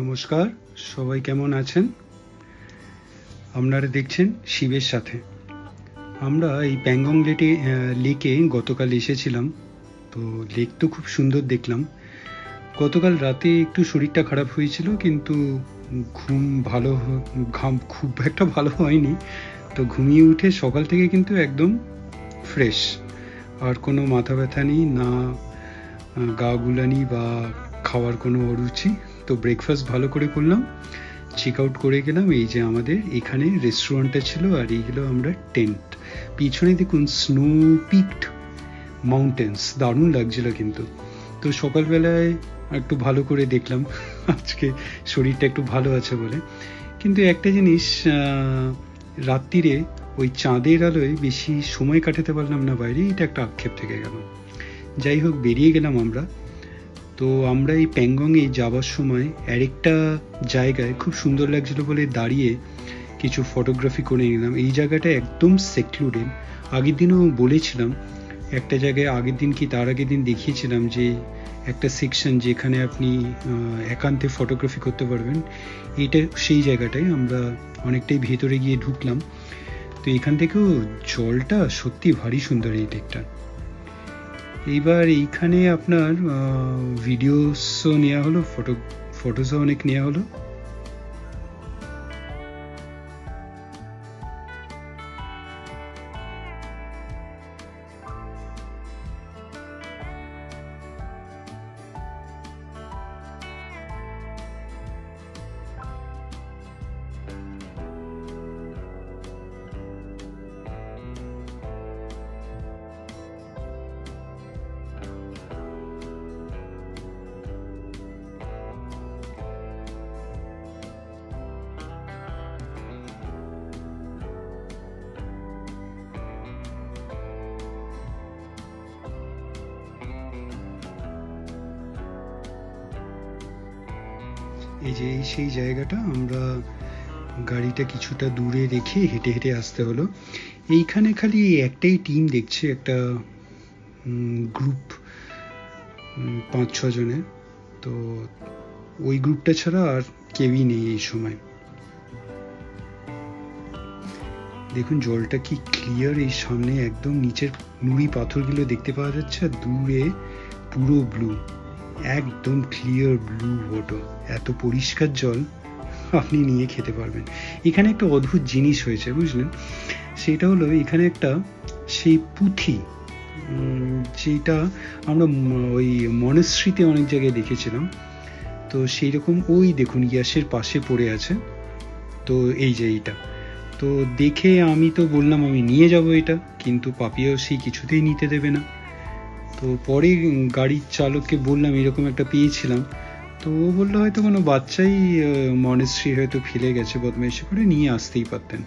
নমস্কার, সবাই কেমন আছেন? আপনারা দেখছেন শিবের সাথে। আমরা এই প্যাংগং লেকে গতকাল এসেছিলাম। তো লেক তো খুব সুন্দর দেখলাম। গতকাল রাতে একটু শরীরটা খারাপ হয়েছিল, কিন্তু ঘুম খুব একটা ভালো হয়নি। তো ঘুমিয়ে উঠে সকাল থেকে কিন্তু একদম ফ্রেশ, আর কোনো মাথা ব্যথা নেই, না গা গুলানি বা খাওয়ার কোনো অরুচি। তো ব্রেকফাস্ট ভালো করে করলাম, চেক আউট করে গেলাম। এই যে আমাদের এখানে রেস্টুরেন্টটা ছিল, আর এইগুলো আমরা টেন্ট। পিছনে দেখুন স্নো পিকড মাউন্টেন্স, দারুণ লাগছিল কিন্তু। তো সকালবেলায় একটু ভালো করে দেখলাম, আজকে শরীরটা একটু ভালো আছে বলে। কিন্তু একটা জিনিস, রাত্রিরে ওই চাঁদের আলোয় বেশি সময় কাটাতে পারলাম না বাইরে, এটা একটা আক্ষেপ থেকে গেল। যাই হোক, বেরিয়ে গেলাম আমরা। তো আমরা এই প্যাংগংয়ে যাওয়ার সময় আরেকটা জায়গায় খুব সুন্দর লাগছিল বলে দাঁড়িয়ে কিছু ফটোগ্রাফি করে নিলাম। এই জায়গাটা একদম সেক্লুডেড। আগের দিনও বলেছিলাম, একটা জায়গায় আগের দিন কি তার আগের দিন দেখিয়েছিলাম যে একটা সেকশন যেখানে আপনি একান্তে ফটোগ্রাফি করতে পারবেন। এইটা সেই জায়গাটায় আমরা অনেকটাই ভেতরে গিয়ে ঢুকলাম। তো এখান থেকেও জলটা সত্যি ভারী সুন্দর এই লেকটা। এইবার এইখানে আপনার ভিডিওসও নেওয়া হলো, ফটোসও অনেক নেওয়া হলো। এই যে সেই জায়গাটা, আমরা গাড়িটা কিছুটা দূরে রেখে হেঁটে হেঁটে আসতে হলো। এইখানে খালি একটাই টিম দেখছে, একটা গ্রুপ 5-6 জনের। তো ওই গ্রুপটা ছাড়া আর কেউই নেই এই সময়। দেখুন জলটা কি ক্লিয়ার, এই সামনে একদম নিচের নুড়ি পাথরগুলো দেখতে পাওয়া যাচ্ছে, আর দূরে পুরো ব্লু, একদম ক্লিয়ার ব্লু ওয়াটার। এত পরিষ্কার জল আপনি নিয়ে খেতে পারবেন। এখানে একটা অদ্ভুত জিনিস হয়েছে, বুঝলেন? সেটা হলো, এখানে একটা সেই পুঁথি, যেটা আমরা ওই মনেস্ট্রিতে অনেক জায়গায় দেখেছিলাম। তো সেই রকম ওই দেখুন ইয়াসের পাশে পড়ে আছে। তো এই যে এইটা, তো দেখে আমি তো বললাম আমি নিয়ে যাব এটা, কিন্তু পাপিয়াও সেই কিছুতেই নিতে দেবে না। তো পরে গাড়ির চালককে বললাম এরকম একটা পেয়েছিলাম। তো ও বললো হয়তো কোনো বাচ্চাই মনেস্ট্রি হয়তো ফেলে গেছে, বদমাইশি করে, নিয়ে আসতেই পারতেন।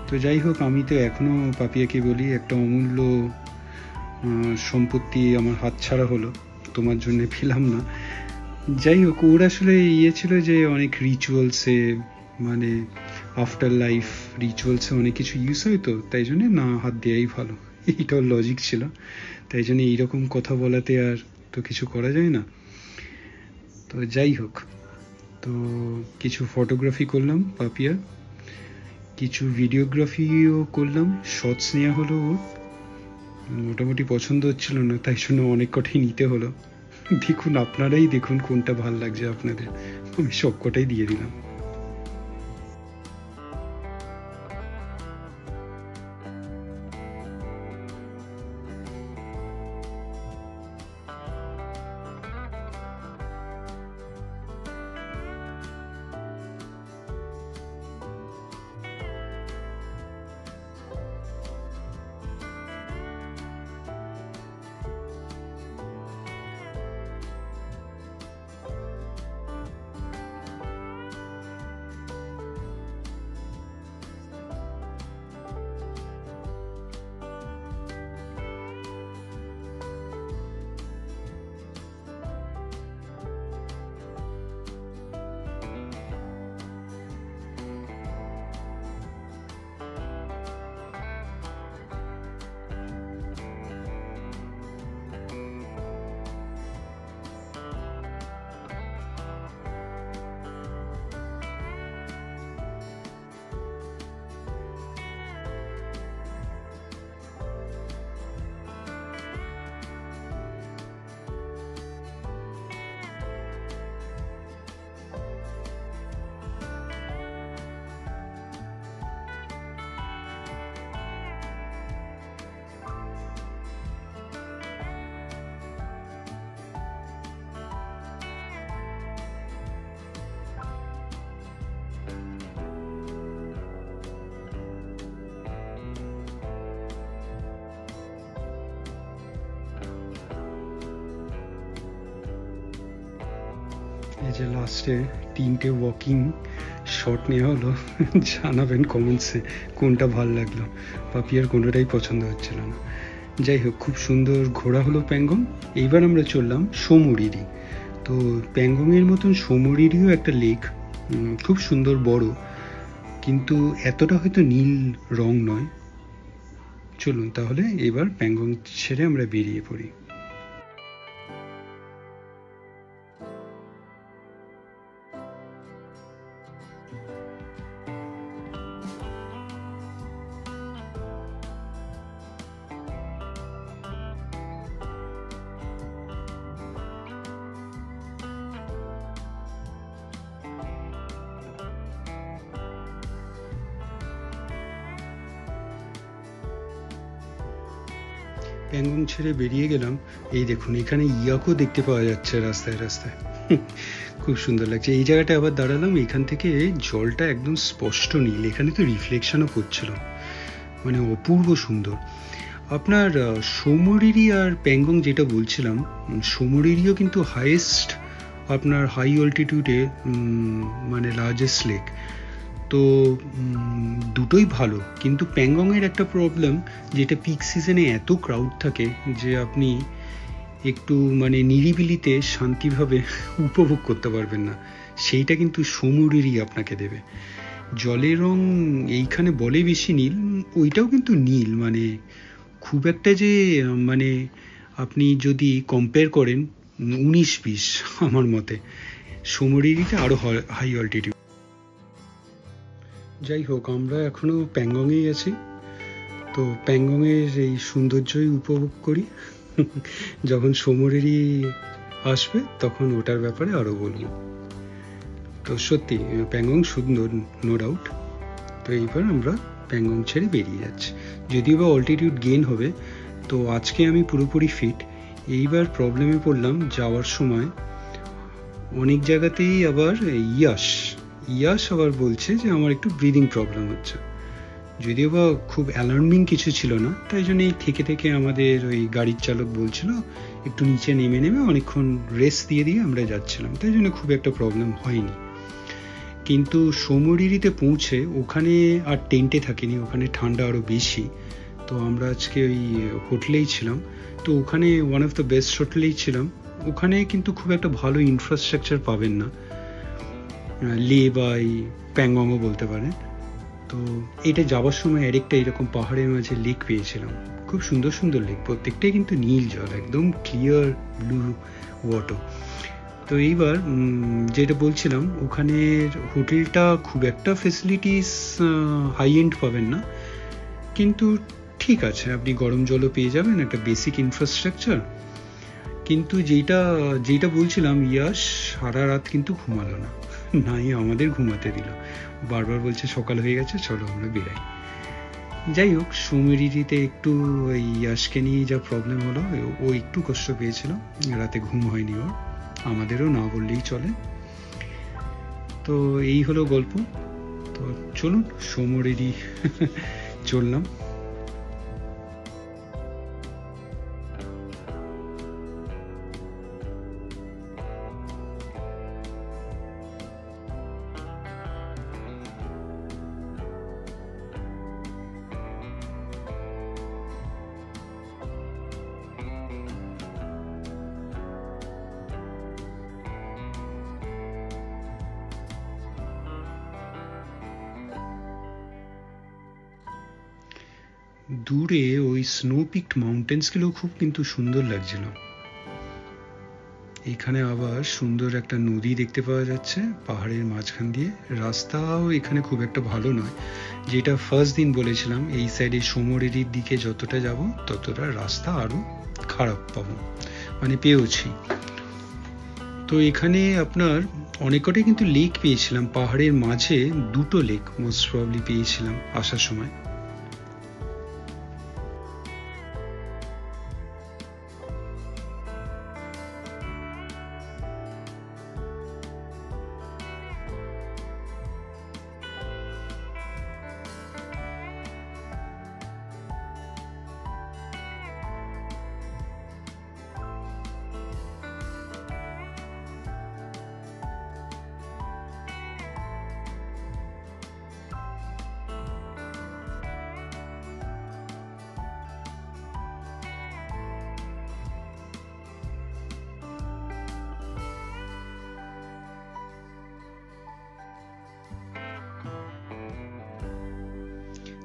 তো যাই হোক, আমি তো এখনো পাপিয়াকে বলি একটা অমূল্য সম্পত্তি আমার হাতছাড়া হলো, তোমার জন্য পেলাম না। যাই হোক, ওর আসলে ছিল যে অনেক রিচুয়ালসে, মানে আফটার লাইফ রিচুয়ালসে অনেক কিছু ইউজ হয়, তো তাই জন্য না হাত দেওয়াই ভালো, এইটাও লজিক ছিল। তাই জন্য এইরকম কথা বলাতে আর তো কিছু করা যায় না। তো যাই হোক, তো কিছু ফটোগ্রাফি করলাম পাপিয়া, কিছু ভিডিওগ্রাফিও করলাম, শর্টস নেওয়া হলো। ওর মোটামুটি পছন্দ হচ্ছিল না, তাই জন্য অনেক কটাই নিতে হলো। দেখুন, আপনারাই দেখুন কোনটা ভাল লাগছে আপনাদের, আমি সব কটাই দিয়ে দিলাম। এই যে লাস্টে 3টে ওয়াকিং শট নেওয়া হলো, জানাবেন কমেন্টসে কোনটা ভাল লাগলো। পাপিয়ার কোনোটাই পছন্দ হচ্ছিল না। যাই হোক, খুব সুন্দর ঘোরা হলো প্যাংগং। এইবার আমরা চললাম সমুরিরি। তো প্যাংগংয়ের মতন সমুরিরিও একটা লেক, খুব সুন্দর বড়, কিন্তু এতটা হয়তো নীল রং নয়। চলুন তাহলে এবার প্যাংগং ছেড়ে আমরা বেরিয়ে পড়ি। প্যাংগং ছেড়ে বেরিয়ে গেলাম। এই দেখুন, এখানে ইয়াকও দেখতে পাওয়া যাচ্ছে রাস্তায় রাস্তায়, খুব সুন্দর লাগছে। এই জায়গাটা আবার দাঁড়ালাম, এখান থেকে জলটা একদম স্পষ্ট নীল, এখানে তো রিফ্লেকশনও করছিল, মানে অপূর্ব সুন্দর। আপনার সমুরিরি আর প্যাংগং যেটা বলছিলাম, সমুরিরিও কিন্তু হাইয়েস্ট আপনার হাই অল্টিটিউডে মানে লার্জেস্ট লেক। তো দুটোই ভালো, কিন্তু প্যাংগংয়ের একটা প্রবলেম, যেটা পিক সিজনে এত ক্রাউড থাকে যে আপনি একটু মানে নিরিবিলিতে শান্তিভাবে উপভোগ করতে পারবেন না। সেইটা কিন্তু সমুরিরি আপনাকে দেবে। জলের রং এইখানে বলে বেশি নীল, ওইটাও কিন্তু নীল, মানে খুব একটা যে মানে আপনি যদি কম্পেয়ার করেন 19-20, আমার মতে সমুরিরিটা আরও হাই অল্টিটিউড। যাই হোক, আমরা এখনো প্যাংগংয়েই আছি। তো প্যাংগংয়ের এই সৌন্দর্যই উপভোগ করি। যখন সমুরিরি আসবে তখন ওটার ব্যাপারে আরও বলবো। তো সত্যি প্যাংগং সুন্দর, নো ডাউট। তো এইবার আমরা প্যাংগং ছেড়ে বেরিয়ে যাচ্ছি, যদিও বা অল্টিটিউড গেইন হবে। তো আজকে আমি পুরোপুরি ফিট। এইবার প্রবলেমে পড়লাম যাওয়ার সময়, অনেক জায়গাতেই আবার ইয়াস আবার বলছে যে আমার একটু ব্রিদিং প্রবলেম হচ্ছে। যদিও বা খুব অ্যালার্মিং কিছু ছিল না, তাই জন্য এই থেকে আমাদের ওই গাড়ির চালক বলছিল একটু নিচে নেমে অনেকক্ষণ রেস্ট দিয়ে আমরা যাচ্ছিলাম, তাই জন্য খুব একটা প্রবলেম হয়নি। কিন্তু সমুরিরিতে পৌঁছে ওখানে আর টেন্টে থাকিনি, ওখানে ঠান্ডা আরও বেশি। তো আমরা আজকে ওই হোটেলেই ছিলাম। তো ওখানে ওয়ান অফ দ্য বেস্ট হোটেলেই ছিলাম। ওখানে কিন্তু খুব একটা ভালো ইনফ্রাস্ট্রাকচার পাবেন না, লে বা এই প্যাংগংও বলতে পারেন। তো এটা যাওয়ার সময় আরেকটা এরকম পাহাড়ের মাঝে লেক পেয়েছিলাম, খুব সুন্দর সুন্দর লেক, প্রত্যেকটাই কিন্তু নীল জল, একদম ক্লিয়ার ব্লু ওয়াটার। তো এইবার যেটা বলছিলাম, ওখানের হোটেলটা খুব একটা ফেসিলিটিস হাই এন্ড পাবেন না, কিন্তু ঠিক আছে, আপনি গরম জলও পেয়ে যাবেন, একটা বেসিক ইনফ্রাস্ট্রাকচার। কিন্তু যেটা বলছিলাম, ইয়াস সারা রাত কিন্তু ঘুমালো না, নাই আমাদের ঘুমাতে দিল, বারবার বলছে সকাল হয়ে গেছে চলো আমরা বেরাই। যাই হোক, সমুরিরিতে একটু ওই ইয়াসকে নিয়ে যা প্রবলেম হলো, ও একটু কষ্ট পেয়েছিল, রাতে ঘুম হয়নি ওর, আমাদেরও না বললেই চলে। তো এই হলো গল্প। তো চলুন সমুরিরি চললাম। দূরে ওই স্নো পিকড মাউন্টেন্সগুলো খুব কিন্তু সুন্দর লাগছিল। এখানে আবার সুন্দর একটা নদী দেখতে পাওয়া যাচ্ছে পাহাড়ের মাঝখান দিয়ে। রাস্তাও এখানে খুব একটা ভালো নয়, যেটা ফার্স্ট দিন বলেছিলাম, এই সাইডে সমুরিরির দিকে যতটা যাব ততটা রাস্তা আরো খারাপ পাবো, মানে পেয়েছি। তো এখানে আপনার অনেক কটাই কিন্তু লেক পেয়েছিলাম, পাহাড়ের মাঝে 2টো লেক মোস্ট প্রবাবলি পেয়েছিলাম আসার সময়।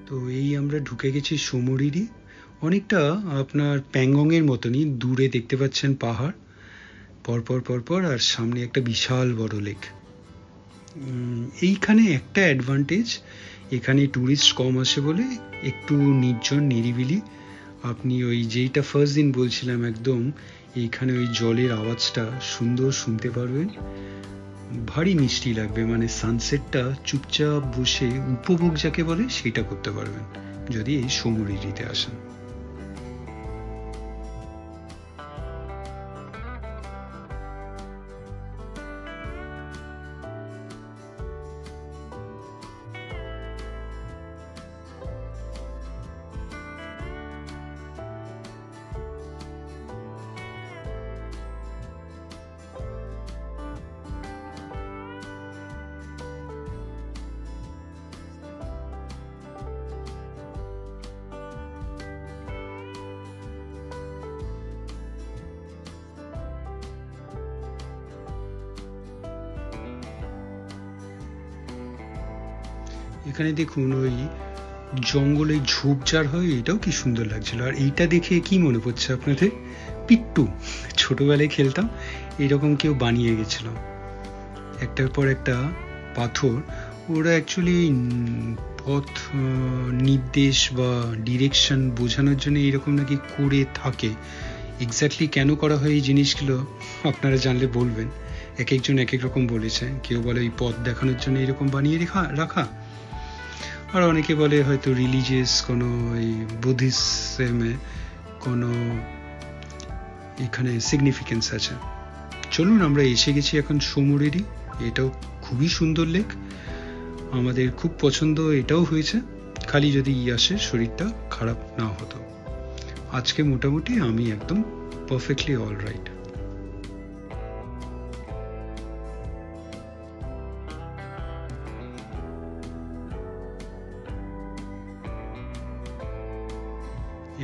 তো এই আমরা ঢুকে গেছি সোমরিরি। অনেকটা আপনার প্যাংগংয়ের মতনই, দূরে দেখতে পাচ্ছেন পাহাড় পরপর পরপর, আর সামনে একটা বিশাল বড় লেক। এইখানে একটা অ্যাডভান্টেজ, এখানে ট্যুরিস্ট কম আসে বলে একটু নির্জন নিরিবিলি। আপনি ওই যেইটা ফার্স্ট দিন বলছিলাম একদম, এইখানে ওই জলের আওয়াজটা সুন্দর শুনতে পারবেন, ভারী মিষ্টি লাগবে। মানে সানসেটটা চুপচাপ বসে উপভোগ যাকে বলে সেটা করতে পারবেন যদি এই সোমরিরিতে আসেন। এখানে দেখুন ওই জঙ্গলে ঝোপঝাড় হয়, এটাও কি সুন্দর লাগছিল। আর এইটা দেখে কি মনে পড়ছে আপনাদের? পিট্টু, ছোটবেলায় খেলতাম, এরকম কেউ বানিয়ে গেছিল একটার পর একটা পাথর। ওরা অ্যাকচুয়ালি পথ নির্দেশ বা ডিরেকশন বোঝানোর জন্য এরকম নাকি করে থাকে। এক্স্যাক্টলি কেন করা হয় এই জিনিসগুলো আপনারা জানলে বলবেন। এক একজন এক এক রকম বলেছে। কেউ বলে ওই পথ দেখানোর জন্য এরকম বানিয়ে রাখা, আর অনেকে বলে হয়তো রিলিজিয়াস কোনো এই বুদ্ধিজমে কোনো এখানে সিগনিফিকেন্স আছে। চলুন, আমরা এসে গেছি এখন সোমরিরি। এটাও খুবই সুন্দর লেক, আমাদের খুব পছন্দ এটাও হয়েছে, খালি যদি আসে শরীরটা খারাপ না হতো। আজকে মোটামুটি আমি একদম পারফেক্টলি অলরাইট।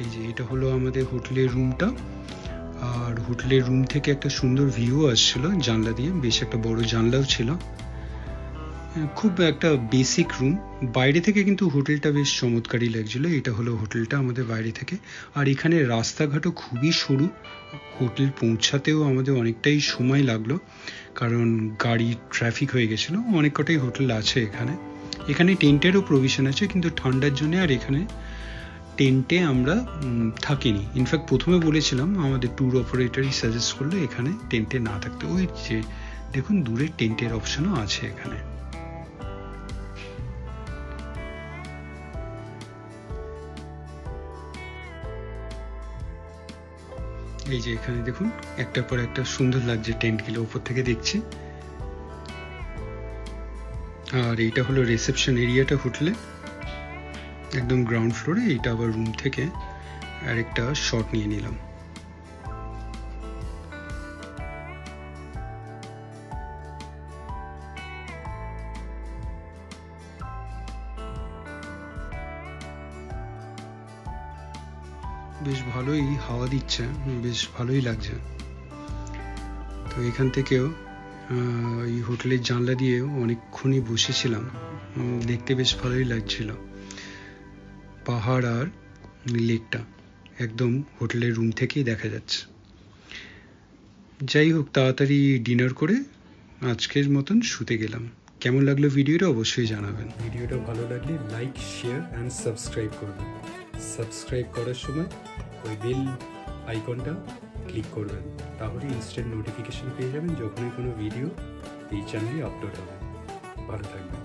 এই যে এটা হলো আমাদের হোটেলের রুমটা, আর হোটেলের রুম থেকে একটা সুন্দর ভিউ আসছিল জানলা দিয়ে, বেশ একটা বড় জানলাও ছিল। খুব একটা বেসিক রুম, বাইরে থেকে কিন্তু হোটেলটা বেশ চমৎকারই লাগছিল। এটা হলো হোটেলটা আমাদের বাইরে থেকে। আর এখানে রাস্তাঘাটও খুবই সরু, হোটেল পৌঁছাতেও আমাদের অনেকটাই সময় লাগলো, কারণ গাড়ি ট্রাফিক হয়ে গেছিলো। অনেক কটাই হোটেল আছে এখানে। এখানে টেন্টেরও প্রভিশন আছে, কিন্তু ঠান্ডার জন্য আর এখানে টেন্টে আমরা থাকিনি। ইনফ্যাক্ট প্রথমে বলেছিলাম, আমাদের ট্যুর অপারেটরই সাজেস্ট করলো এখানে টেন্টে না থাকতে। ওই যে দেখুন দূরে টেন্টের অপশনও আছে এখানে। এই যে এখানে দেখুন একটার পর একটা সুন্দর লাগছে টেন্টগুলো উপর থেকে দেখছি। আর এইটা হলো রিসেপশন এরিয়াটা হোটেলে, একদম গ্রাউন্ড ফ্লোরে। এইটা আবার রুম থেকে আরেকটা শট নিয়ে নিলাম। বেশ ভালোই হাওয়া দিচ্ছে, বেশ ভালোই লাগছে। তো এখান থেকেও এই হোটেলের জানলা দিয়ে অনেকক্ষণই বসেছিলাম, দেখতে বেশ ভালোই লাগছিল পাহাড় আর লেকটা একদম হোটেলের রুম থেকেই দেখা যাচ্ছে। যাই হোক, তাড়াতাড়ি ডিনার করে আজকের মতন শুতে গেলাম। কেমন লাগলো ভিডিওটা অবশ্যই জানাবেন। ভিডিওটা ভালো লাগলে লাইক, শেয়ার অ্যান্ড সাবস্ক্রাইব করবেন। সাবস্ক্রাইব করার সময় ওই বেল আইকনটা ক্লিক করবেন, তাহলে ইনস্ট্যান্ট নোটিফিকেশন পেয়ে যাবেন যখনই কোনো ভিডিও এই চ্যানেলে আপলোড হবে। ভালো থাকবেন।